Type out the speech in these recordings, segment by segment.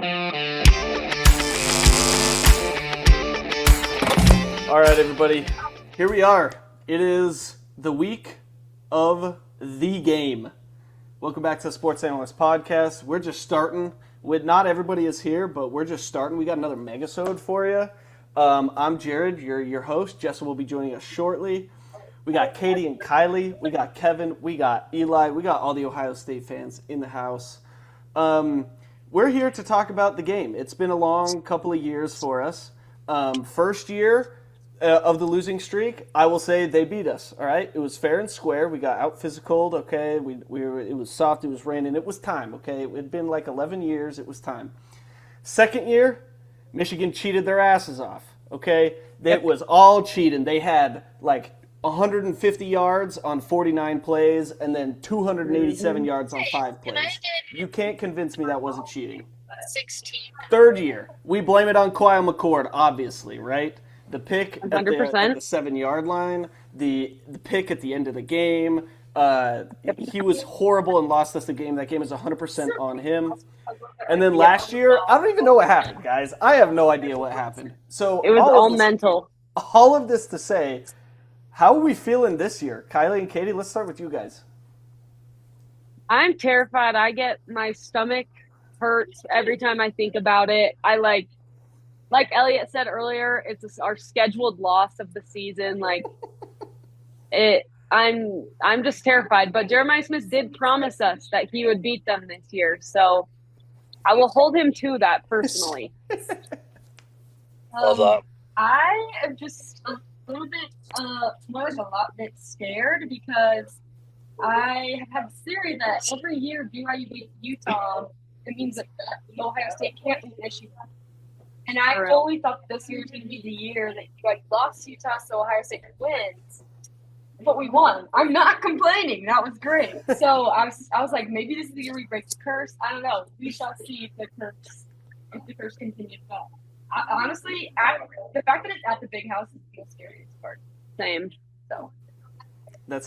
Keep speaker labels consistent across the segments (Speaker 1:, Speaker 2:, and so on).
Speaker 1: All right, everybody, here we are. It is the week of the game. Welcome back to the Sports Analyst Podcast. We're just starting. Not everybody is here, but we're just starting. We got another megasode for you. I'm Jared, your host. Jessa will be joining us shortly. We got Katie and Kylie. We got Kevin. We got Eli. We got all the Ohio State fans in the house. We're here to talk about the game. It's been a long couple of years for us. First year of the losing streak, I will say they beat us. All right, it was fair and square. We got out physicaled. Okay, it was soft. It was raining. It was time. Okay, it had been like 11 years. It was time. Second year, Michigan cheated their asses off. Okay, it was all cheating. They had like 150 yards on 49 plays, and then 287 yards on 5 plays. You can't convince me that wasn't cheating.
Speaker 2: 16.
Speaker 1: Third year, we blame it on Kyle McCord, obviously, right? The pick at the 7-yard line, the pick at the end of the game. He was horrible and lost us the game. That game is 100% on him. And then last year, I don't even know what happened, guys. I have no idea what happened. So
Speaker 3: it was all mental.
Speaker 1: All of this to say, how are we feeling this year? Kylie and Katie, let's start with you guys.
Speaker 3: I'm terrified. I get my stomach hurts every time I think about it. I like Elliot said earlier, it's our scheduled loss of the season. I'm just terrified. But Jeremiah Smith did promise us that he would beat them this year, so I will hold him to that personally.
Speaker 2: I am just a little bit, more like a lot bit scared because I have a theory that every year BYU beats Utah, it means that Ohio State can't beat Michigan. And I fully thought this year was going to be the year that you lost to Utah, so Ohio State wins. But we won. I'm not complaining. That was great. So I was like, maybe this is the year we break the curse. I don't know. We shall see if the curse continues. But honestly, the fact that it's at the big house is the scariest part.
Speaker 3: Same.
Speaker 2: So
Speaker 1: that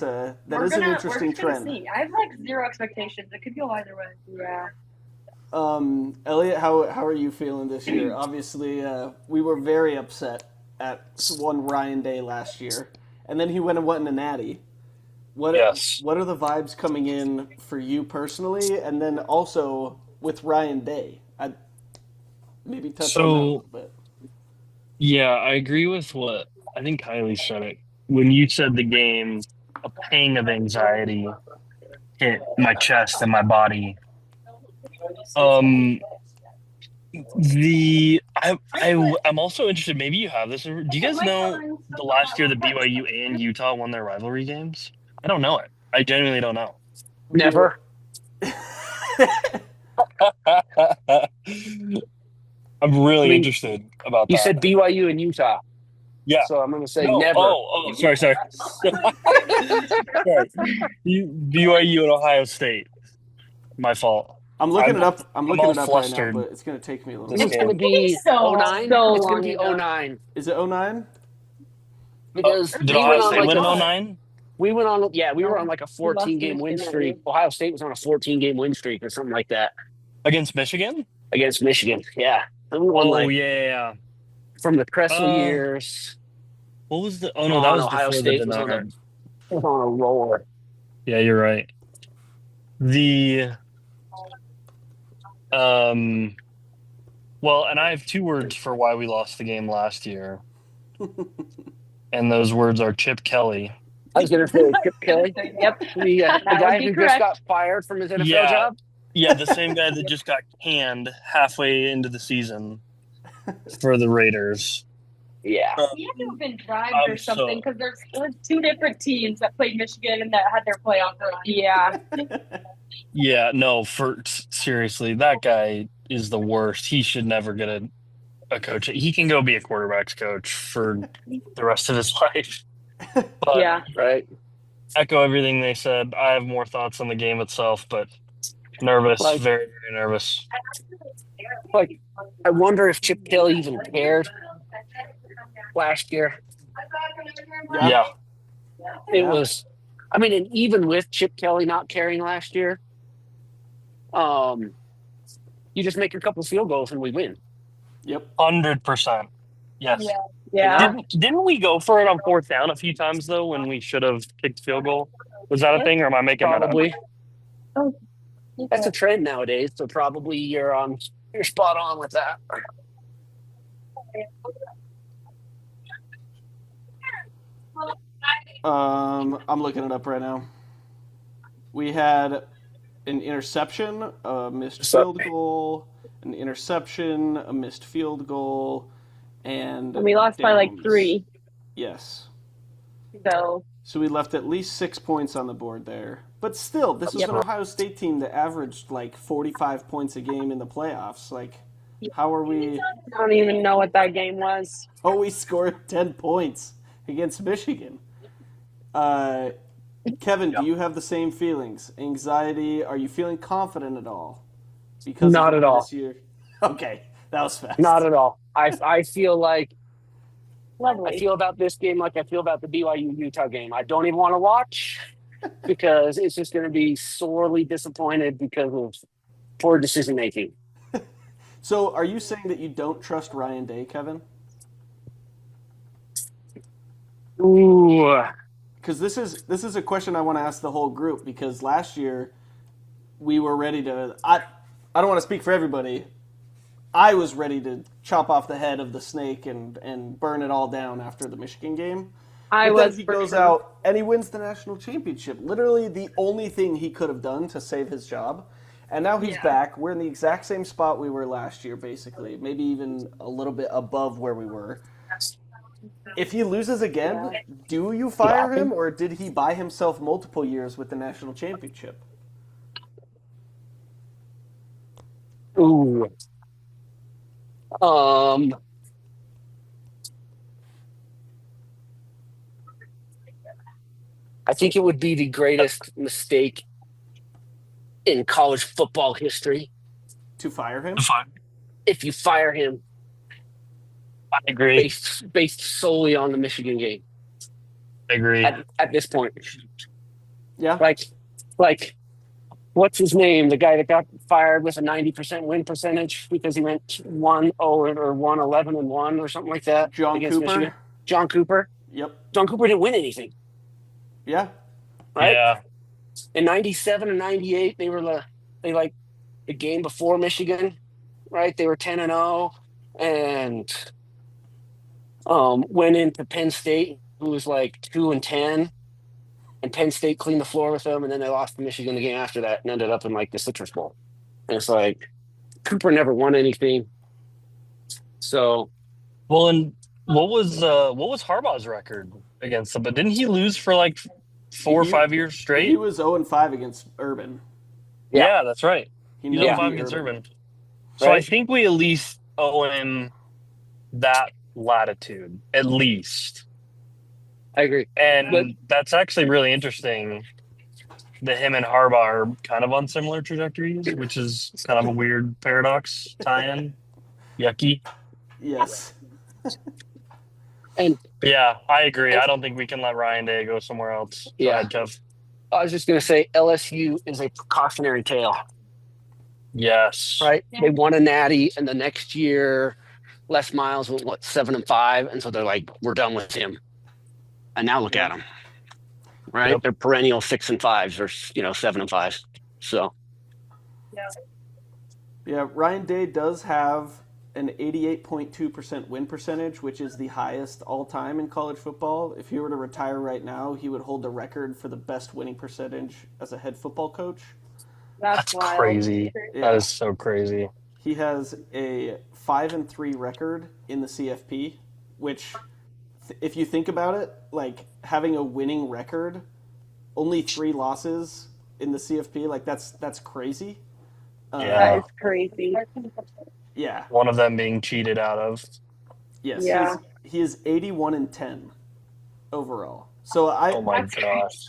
Speaker 1: is an interesting trend.
Speaker 2: See. I have zero expectations. It could go either way.
Speaker 3: Yeah.
Speaker 1: Elliot, how are you feeling this year? Obviously, we were very upset at one Ryan Day last year, and then he went in a natty. What are the vibes coming in for you personally, and then also with Ryan Day? I'd maybe touch on that a little bit.
Speaker 4: Yeah, I agree with what I think Kylie said it. When you said the game, a pang of anxiety hit my chest and my body. I'm also interested, maybe you have this. Do you guys know the last year that BYU and Utah won their rivalry games? I don't know it. I genuinely don't know.
Speaker 5: Never.
Speaker 4: I'm really interested about that.
Speaker 5: You said BYU and Utah.
Speaker 4: Yeah.
Speaker 5: So I'm going to say never.
Speaker 4: Sorry. Sorry. BYU and Ohio State. My fault.
Speaker 1: I'm looking it up. I'm looking it up
Speaker 4: flustered.
Speaker 1: right now, but it's going to take me a little
Speaker 5: It's
Speaker 1: bit.
Speaker 5: going to be 09.
Speaker 3: So
Speaker 5: It's going to be
Speaker 3: long
Speaker 5: 09.
Speaker 1: Is it 09?
Speaker 5: Because
Speaker 4: Did Ohio State win in 09?
Speaker 5: we were on a 14-game win streak. Ohio State was on a 14-game win streak or something like that.
Speaker 4: Against Michigan?
Speaker 5: Against Michigan, yeah. And we won,
Speaker 4: yeah.
Speaker 5: From the Kressel years.
Speaker 4: What was the? Oh no, that was
Speaker 5: Ohio
Speaker 4: before
Speaker 5: State
Speaker 4: the
Speaker 5: was on
Speaker 4: Denard.
Speaker 5: a roll.
Speaker 4: Yeah, you're right. Well, and I have two words for why we lost the game last year, and those words are Chip Kelly.
Speaker 5: I was going to say Chip Kelly.
Speaker 3: Yep.
Speaker 5: The guy who just got fired from his NFL job.
Speaker 4: Yeah, the same guy that just got canned halfway into the season for the Raiders.
Speaker 5: Yeah.
Speaker 2: He had to have been bribed or something because there's two different teams that played Michigan and that had their playoff run.
Speaker 3: Yeah.
Speaker 4: Yeah, no, seriously, that guy is the worst. He should never get a coach. He can go be a quarterback's coach for the rest of his life. But
Speaker 3: Yeah.
Speaker 5: Right.
Speaker 4: echo everything they said. I have more thoughts on the game itself, but nervous, very, very nervous.
Speaker 5: I wonder if Chip Kelly even cared last year.
Speaker 4: Yeah.
Speaker 5: It was, and even with Chip Kelly not caring last year, You just make a couple field goals and we win.
Speaker 1: Yep.
Speaker 4: 100%. Yes.
Speaker 2: Yeah.
Speaker 3: Yeah.
Speaker 4: Didn't we go for it on fourth down a few times though when we should have kicked field goal? Was that a thing, or am I making
Speaker 5: Probably.
Speaker 2: Oh,
Speaker 5: That's a trend nowadays, so probably you're spot on with that.
Speaker 1: I'm looking it up right now. We had an interception, a missed field goal, an interception, a missed field goal, and
Speaker 3: And we lost by like
Speaker 1: downs.
Speaker 3: 3.
Speaker 1: Yes.
Speaker 3: So
Speaker 1: we left at least 6 points on the board there. But still, this was an Ohio State team that averaged like 45 points a game in the playoffs. Like, how are we?
Speaker 3: I don't even know what that game was.
Speaker 1: Oh, we scored 10 points against Michigan. Kevin, do you have the same feelings? Anxiety? Are you feeling confident at all? Because
Speaker 5: Not at all.
Speaker 1: this year? Okay, that was fast.
Speaker 5: Not at all. I feel like
Speaker 3: Lovely.
Speaker 5: I feel about this game like I feel about the BYU Utah game. I don't even want to watch because it's just going to be sorely disappointed because of poor decision making.
Speaker 1: So, are you saying that you don't trust Ryan Day, Kevin?
Speaker 5: Ooh.
Speaker 1: Because this is a question I want to ask the whole group, because last year we were ready to. I don't want to speak for everybody. I was ready to chop off the head of the snake and burn it all down after the Michigan game. But then he goes out and he wins the national championship. Literally the only thing he could have done to save his job. And now he's back. We're in the exact same spot we were last year, basically. Maybe even a little bit above where we were. If he loses again, do you fire him, or did he buy himself multiple years with the national championship?
Speaker 5: Ooh. I think it would be the greatest mistake in college football history
Speaker 1: To fire him?
Speaker 4: Fine.
Speaker 5: if you fire him
Speaker 4: I agree.
Speaker 5: based solely on the Michigan game
Speaker 4: I agree.
Speaker 5: at this point.
Speaker 1: Yeah.
Speaker 5: Like, what's his name? The guy that got fired with a 90% win percentage because he went 1-0 or 1-11-1 or something like that.
Speaker 1: John
Speaker 5: against
Speaker 1: Cooper?
Speaker 5: Michigan. John Cooper.
Speaker 1: Yep.
Speaker 5: John Cooper didn't win anything,
Speaker 1: Yeah.
Speaker 5: right?
Speaker 4: Yeah.
Speaker 5: In 97 and 98, they the game before Michigan, right? They were 10-0 and went into Penn State, who was like 2-10, and Penn State cleaned the floor with them, and then they lost to Michigan the game after that and ended up in like the Citrus Bowl. And it's like Cooper never won anything. So,
Speaker 4: Well, and what was Harbaugh's record against them? But didn't he lose for like 4 or 5 years straight?
Speaker 1: He was 0-5 against Urban.
Speaker 4: Yeah, that's right.
Speaker 1: He
Speaker 4: He's
Speaker 1: never
Speaker 4: 0-5
Speaker 1: beat
Speaker 4: against Urban. So
Speaker 5: Right.
Speaker 4: I think we at least owe him that latitude, at least.
Speaker 5: I agree.
Speaker 4: And
Speaker 5: But-
Speaker 4: that's actually really interesting that him and Harbaugh are kind of on similar trajectories, which is kind of a weird paradox tie-in. Yucky.
Speaker 1: Yes.
Speaker 5: And
Speaker 4: But yeah, I agree. I don't think we can let Ryan Day go somewhere else. Go
Speaker 5: Yeah.
Speaker 4: ahead, Kev.
Speaker 5: I was just going to say LSU is a precautionary tale,
Speaker 4: Yes.
Speaker 5: right? They won a natty, and the next year, Les Miles went 7-5, and so they're like, we're done with him. And now look at them, right?
Speaker 4: Yep.
Speaker 5: They're perennial 6-5s or 7-5s. So
Speaker 1: Yeah, Ryan Day does have an 88.2% win percentage, which is the highest all time in college football. If he were to retire right now, he would hold the record for the best winning percentage as a head football coach.
Speaker 4: That's
Speaker 3: wild.
Speaker 4: crazy.
Speaker 1: Yeah.
Speaker 4: That is so crazy.
Speaker 1: He has a 5-3 record in the CFP, which, if you think about it, like having a winning record, only 3 losses in the CFP, like that's crazy.
Speaker 3: That
Speaker 4: Yeah.
Speaker 3: is crazy.
Speaker 1: Yeah.
Speaker 4: One of them being cheated out of.
Speaker 1: Yes.
Speaker 3: Yeah.
Speaker 1: He is 81-10 overall. So
Speaker 4: Oh my gosh.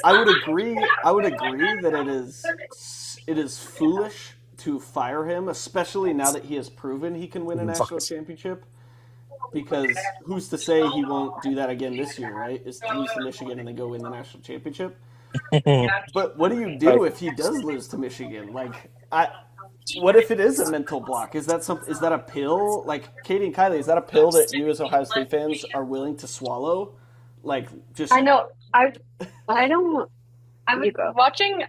Speaker 1: I would agree that it is foolish to fire him, especially now that he has proven he can win a national championship. Because who's to say he won't do that again this year, right? Is to lose to Michigan and then go win the national championship. But what do you do if he does lose to Michigan? Like what if it is a mental block? Is that Is that a pill? Like Katie and Kylie, is that a pill that you as Ohio State fans are willing to swallow? Like just
Speaker 2: I know.
Speaker 3: I don't.
Speaker 2: I was
Speaker 3: You go.
Speaker 2: watching.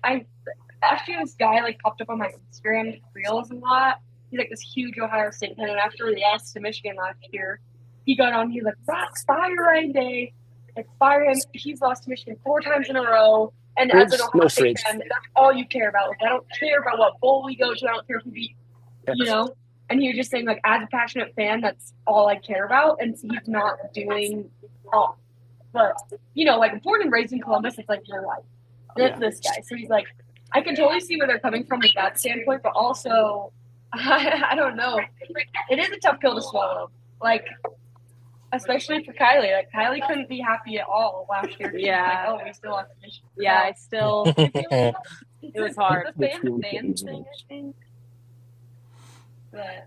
Speaker 2: Actually, this guy like popped up on my Instagram reels a lot. He's like this huge Ohio State fan, and after we lost to Michigan last year, he got on. He's like, "Fire Ryan Day, like fire him." He's lost to Michigan 4 times in arow, and as an Ohio State fan, that's all you care about. Like, I don't care about what bowl we go to. I don't care if we beat, you know. And he was just saying, like, as a passionate fan, that's all I care about. And so he's not doing all. But, you know, like, born and raised in Columbus, it's like your life. That's this guy. So he's like, I can totally see where they're coming from with that standpoint, but also, I don't know. It is a tough pill to swallow. Like, especially for Kylie. Like, Kylie couldn't be happy at all last year.
Speaker 3: Yeah.
Speaker 2: Like, oh, we still have to Michigan.
Speaker 3: Yeah, I still. It was hard.
Speaker 2: The fan thing, I think. But,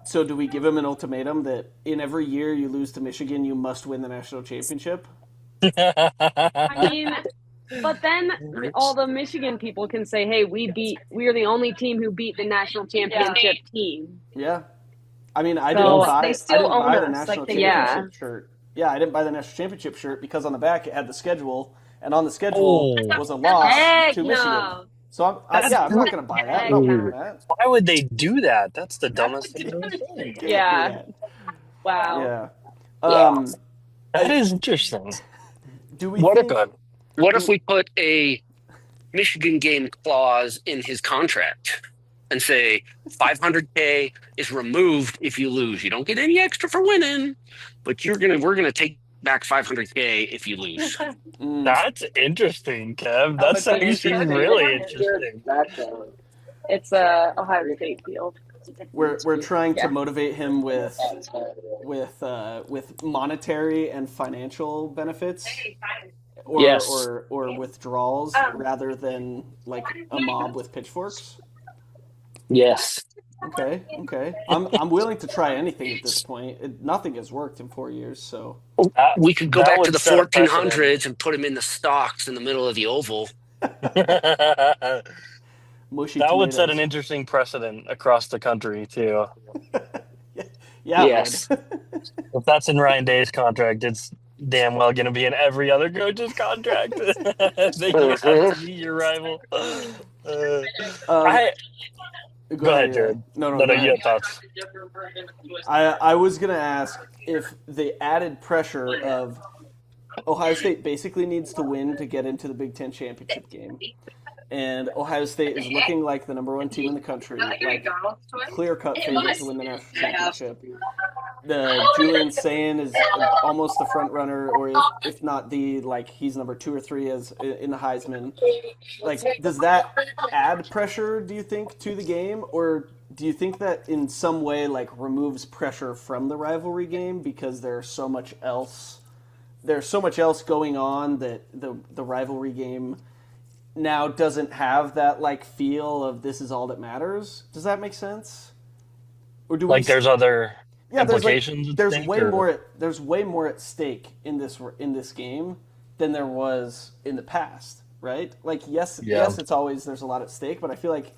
Speaker 1: So do we give him an ultimatum that in every year you lose to Michigan, you must win the national championship?
Speaker 3: I mean, but then all the Michigan people can say, "Hey, we are the only team who beat the national championship team."
Speaker 1: Yeah. I mean, I
Speaker 3: So,
Speaker 1: didn't buy,
Speaker 2: they still
Speaker 1: I didn't
Speaker 2: own
Speaker 1: buy the
Speaker 2: us,
Speaker 1: national
Speaker 2: like, they-
Speaker 1: championship shirt. Yeah, I didn't buy the national championship shirt because on the back it had the schedule, and on the schedule was a loss
Speaker 3: Heck
Speaker 1: to Michigan.
Speaker 3: no.
Speaker 1: So I'm not going to buy that. I'm not doing that.
Speaker 4: Why would they do that? That's the dumbest thing I've ever seen.
Speaker 3: Yeah. Wow.
Speaker 1: Yeah.
Speaker 4: That is interesting.
Speaker 1: Do we
Speaker 5: What
Speaker 1: think,
Speaker 5: if we put a Michigan game clause in his contract and say $500K is removed if you lose? You don't get any extra for winning, but we're gonna take back $500K if you lose.
Speaker 4: That's interesting, Kev. That's actually really interesting.
Speaker 3: It's a Ohio State field.
Speaker 1: we're trying to motivate him with monetary and financial benefits or
Speaker 5: Yes.
Speaker 1: or withdrawals rather than like a mob with pitchforks.
Speaker 5: Yes.
Speaker 1: Okay. I'm willing to try anything at this point. Nothing has worked in 4 years, so
Speaker 5: We could go
Speaker 4: That
Speaker 5: back to
Speaker 4: would
Speaker 5: the
Speaker 4: set a precedent.
Speaker 5: 1400s and put him in the stocks in the middle of the oval.
Speaker 1: mushy.
Speaker 4: That would set
Speaker 1: tomatoes.
Speaker 4: an interesting precedent across the country too.
Speaker 1: Yeah.
Speaker 5: Yes.
Speaker 4: If that's in Ryan Day's contract, it's damn well going to be in every other coach's contract. They have to be your rival. Go ahead, Jared.
Speaker 1: No,
Speaker 4: No, you have thoughts.
Speaker 1: I was gonna ask if the added pressure of Ohio State basically needs to win to get into the Big Ten championship game, and Ohio State is looking like the number 1 team in the country, like clear-cut favorite to win the national championship. The Julian Sayin is almost the front runner, or if not he's number 2 or 3 as in the Heisman. Like, does that add pressure, do you think, to the game, or do you think that in some way removes pressure from the rivalry game because there's so much else going on that the rivalry game now doesn't have that feel of this is all that matters? Does that make sense? Or do
Speaker 4: There's other implications?
Speaker 1: There's way more at stake in this game than there was in the past, right? Yes, it's always there's a lot at stake, but I feel like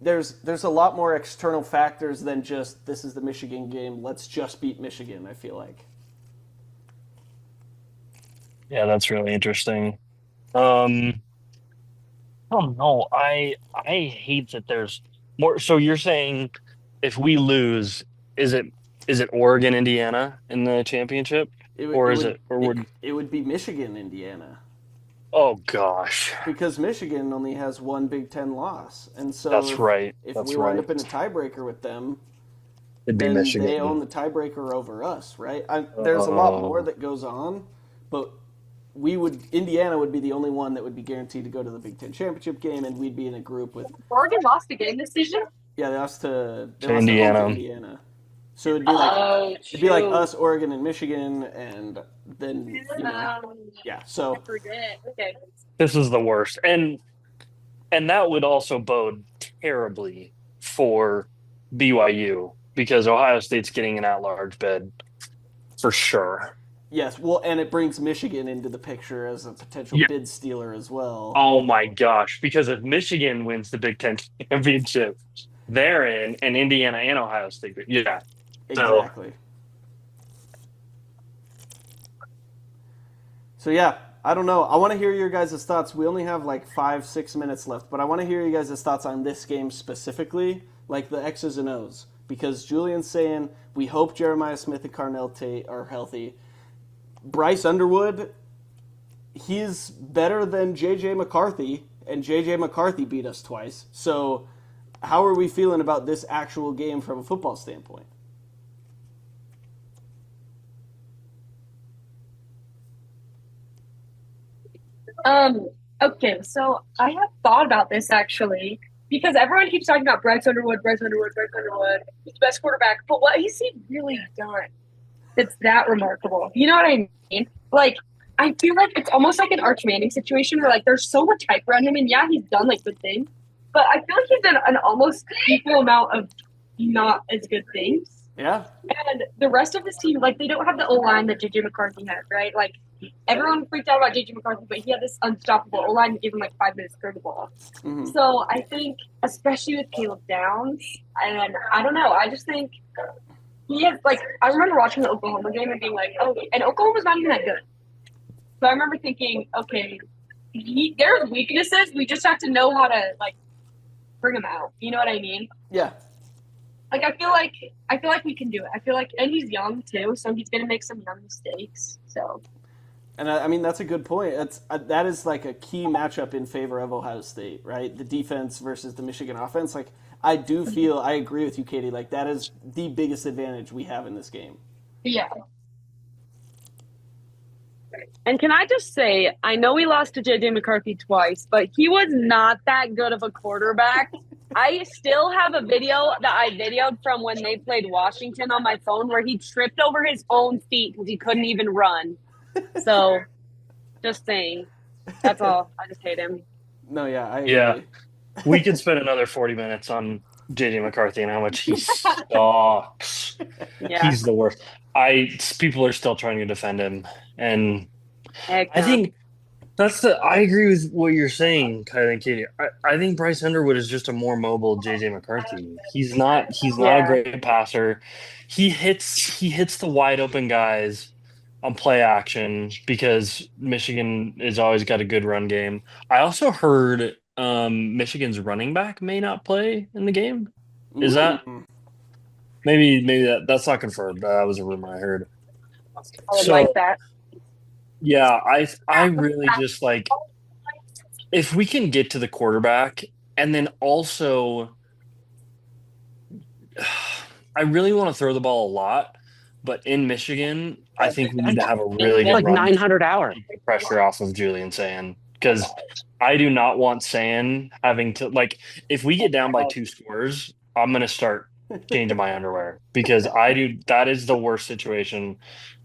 Speaker 1: there's a lot more external factors than just this is the Michigan game, let's just beat Michigan, I feel like.
Speaker 4: Yeah, that's really interesting. I don't know. I hate that there's more. So you're saying if we lose, is it Oregon, Indiana in the championship,
Speaker 1: It would be Michigan, Indiana,
Speaker 4: Oh gosh,
Speaker 1: because Michigan only has 1 Big Ten loss, and so
Speaker 4: that's right.
Speaker 1: if
Speaker 4: That's
Speaker 1: we
Speaker 4: right.
Speaker 1: wind up in a tiebreaker with them,
Speaker 4: It'd be
Speaker 1: then
Speaker 4: Michigan.
Speaker 1: they own the tiebreaker over us, right? There's a lot more that goes on, but Indiana would be the only one that would be guaranteed to go to the Big Ten championship game, and we'd be in a group with.
Speaker 2: Oregon lost a game this season.
Speaker 1: Yeah, they lost to
Speaker 4: Indiana.
Speaker 1: Indiana. So it'd be like us, Oregon, and Michigan, and then yeah. So
Speaker 2: I forget. Okay.
Speaker 4: This is the worst, and that would also bode terribly for BYU because Ohio State's getting an at-large bid for sure.
Speaker 1: Yes, well, and it brings Michigan into the picture as a potential
Speaker 4: Yeah.
Speaker 1: bid stealer as well.
Speaker 4: Oh my gosh! Because if Michigan wins the Big Ten championship, they're in, and Indiana and Ohio State. Yeah. So
Speaker 1: Exactly. So yeah, I don't know. I want to hear your guys' thoughts. We only have like 5-6 minutes left, but I want to hear you guys' thoughts on this game specifically, like the X's and O's. Because Julian's saying we hope Jeremiah Smith and Carnell Tate are healthy. Bryce Underwood, he's better than J.J. McCarthy, and J.J. McCarthy beat us twice. So how are we feeling about this actual game from a football standpoint?
Speaker 2: Okay, so I have thought about this actually because everyone keeps talking about Bryce Underwood. He's the best quarterback. But what has he really done that's that remarkable? You know what I mean? Like, I feel like it's almost like an Arch Manning situation where like there's so much hype around him, and yeah, he's done like good things, but I feel like he's done an almost equal amount of not as good things.
Speaker 1: Yeah.
Speaker 2: And the rest of his team, like, they don't have the O-line that J.J. McCarthy had, right? Like, everyone freaked out about J.J. McCarthy, but he had this unstoppable O-line that gave him, like, 5 minutes to throw the ball.
Speaker 1: Mm-hmm.
Speaker 2: So I think, especially with Caleb Downs, and I don't know, I just think he has, like, I remember watching the Oklahoma game and being like, oh, and Oklahoma's not even that good. So I remember thinking, okay, there's weaknesses. We just have to know how to, like, bring them out. You know what I mean?
Speaker 1: Yeah.
Speaker 2: Like, I feel like we can do it. I feel like, and he's young too, so he's gonna make some young mistakes. So,
Speaker 1: and I mean that's a good point. That is like a key matchup in favor of Ohio State, right? The defense versus the Michigan offense. Like, I do feel I agree with you, Katie. Like, that is the biggest advantage we have in this game.
Speaker 2: yeah.
Speaker 3: And can I just say, I know we lost to J.J. McCarthy twice, but he was not that good of a quarterback. I still have a video that I videoed from when they played Washington on my phone where he tripped over his own feet because he couldn't even run. So, just saying. That's all. I just hate him.
Speaker 1: No, yeah, I agree.
Speaker 4: yeah, we could spend another 40 minutes on JJ McCarthy and how much he sucks.
Speaker 3: Yeah.
Speaker 4: He's the worst. People are still trying to defend him, and
Speaker 3: Heck
Speaker 4: I
Speaker 3: no.
Speaker 4: think I agree with what you're saying, Kylie and Katie. I think Bryce Underwood is just a more mobile JJ McCarthy. He's not a great passer. He hits the wide open guys on play action because Michigan has always got a good run game. I also heard Michigan's running back may not play in the game. Is that maybe that's not confirmed? That was a rumor I heard.
Speaker 3: I would like that.
Speaker 4: Yeah, I really just like if we can get to the quarterback, and then also I really want to throw the ball a lot, but in Michigan, I think we need to have a really good
Speaker 5: like
Speaker 4: run
Speaker 5: 900 hours.
Speaker 4: to take pressure off of Julian Sand, because I do not want Sand having to, like, if we get down by 2 scores, I'm gonna start changing my underwear because that is the worst situation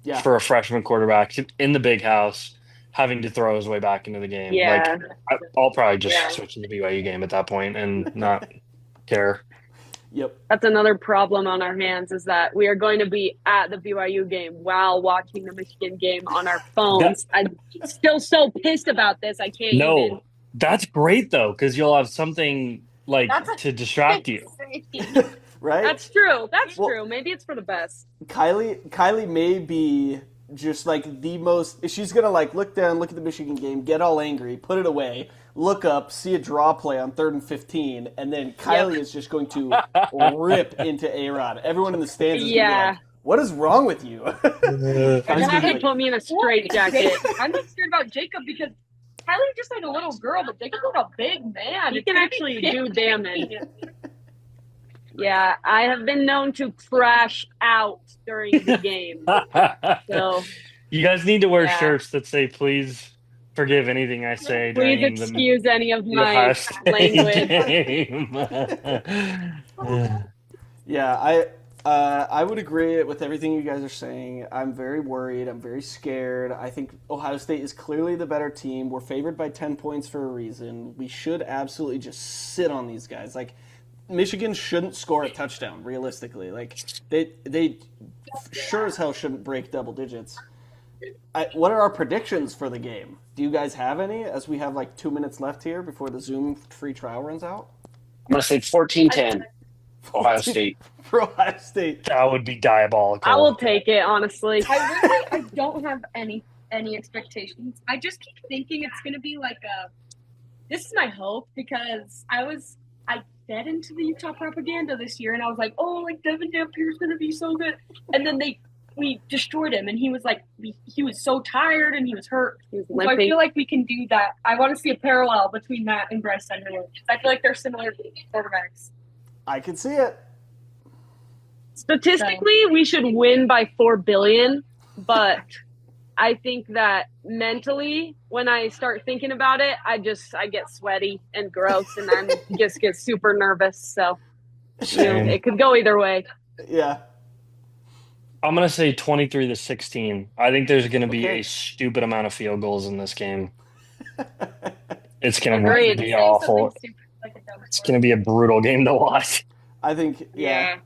Speaker 1: Yeah.
Speaker 4: for a freshman quarterback in the big house having to throw his way back into the game.
Speaker 3: Yeah.
Speaker 4: Like, I'll probably just switch to the BYU game at that point and not care.
Speaker 1: Yep.
Speaker 3: That's another problem on our hands is that we are going to be at the BYU game while watching the Michigan game on our phones. I'm still so pissed about this. I can't even.
Speaker 4: That's great, though, because you'll have something like to distract you.
Speaker 1: Right?
Speaker 3: That's true. That's true. Maybe it's for the best.
Speaker 1: Kylie may be just like the most. She's gonna like look down, look at the Michigan game, get all angry, put it away, look up, see a draw play on 3rd and 15, and then Kylie is just going to rip into A-Rod. Everyone in the stands is gonna be like, "What is wrong with you?"
Speaker 3: You're gonna have to put me in a straight jacket.
Speaker 2: I'm just scared about Jacob because Kylie's just like a little girl, but Jacob's like a big man.
Speaker 3: He can actually do damage. Yeah, I have been known to crash out during the game. So
Speaker 4: you guys need to wear shirts that say, "Please forgive anything I say."
Speaker 3: Please excuse any of my language.
Speaker 1: Yeah, I would agree with everything you guys are saying. I'm very worried. I'm very scared. I think Ohio State is clearly the better team. We're favored by 10 points for a reason. We should absolutely just sit on these guys. Like, Michigan shouldn't score a touchdown, realistically. Like, they sure as hell shouldn't break double digits. what are our predictions for the game? Do you guys have any? As we have like 2 minutes left here before the Zoom free trial runs out.
Speaker 5: I'm going to say 14-10, Ohio State.
Speaker 1: For Ohio State.
Speaker 4: That would be diabolical.
Speaker 3: I will take it, honestly.
Speaker 2: I don't have any expectations. I just keep thinking it's going to be like this is my hope, because I fed into the Utah propaganda this year, and I was like, oh, like Devin Dampier's going to be so good. And then we destroyed him, and he was like, he was so tired and he was hurt.
Speaker 3: He was
Speaker 2: So I
Speaker 3: limping.
Speaker 2: feel like we can do that. I want to see a parallel between that and Bryce Underwood. I feel like they're similar quarterbacks.
Speaker 1: I can see it.
Speaker 3: Statistically, we should win by 4 billion, but I think that mentally, when I start thinking about it, I get sweaty and gross, and I just get super nervous. So it could go either way.
Speaker 1: Yeah.
Speaker 4: I'm going to say 23-16. I think there's going to be
Speaker 1: Okay.
Speaker 4: a stupid amount of field goals in this game. It's going
Speaker 3: Agreed.
Speaker 4: to be awful. It's going to be a brutal game to watch.
Speaker 1: I think,
Speaker 3: Yeah.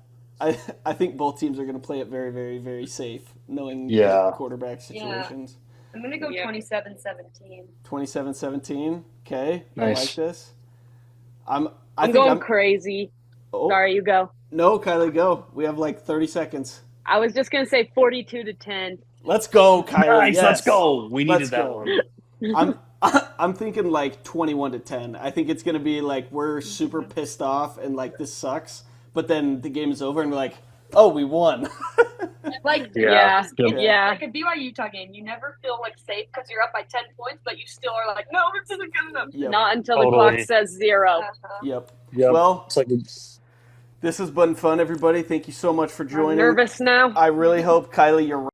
Speaker 1: I think both teams are going to play it very, very, very safe, knowing
Speaker 4: Yeah.
Speaker 1: the quarterback situations.
Speaker 2: I'm going to go 27-17.
Speaker 1: 27-17. Okay. I
Speaker 4: Nice.
Speaker 1: like this. I
Speaker 3: I'm
Speaker 1: think
Speaker 3: going crazy.
Speaker 1: Oh,
Speaker 3: Sorry, you go.
Speaker 1: no, Kylie, go. We have like 30 seconds.
Speaker 3: I was just going to say 42-10.
Speaker 1: Let's go, Kylie.
Speaker 4: Nice,
Speaker 1: Yes.
Speaker 4: let's go. We
Speaker 1: Let's
Speaker 4: needed that
Speaker 1: go.
Speaker 4: one.
Speaker 1: I'm thinking like 21-10. I think it's gonna be like we're super pissed off and like this sucks, but then the game is over and we're like, oh, we won.
Speaker 2: Like,
Speaker 3: Yeah.
Speaker 4: Good.
Speaker 3: Yeah.
Speaker 2: like a BYU Utah game, you never feel like safe because you're up by 10 points, but you still are like, no, this isn't good enough.
Speaker 1: Yep.
Speaker 3: Not until the
Speaker 4: Totally.
Speaker 3: clock says 0.
Speaker 1: Yep.
Speaker 4: Yep.
Speaker 1: Well,
Speaker 4: It's like
Speaker 1: this has been fun, everybody. Thank you so much for
Speaker 3: I'm
Speaker 1: joining.
Speaker 3: nervous now.
Speaker 1: I really hope, Kylie, you're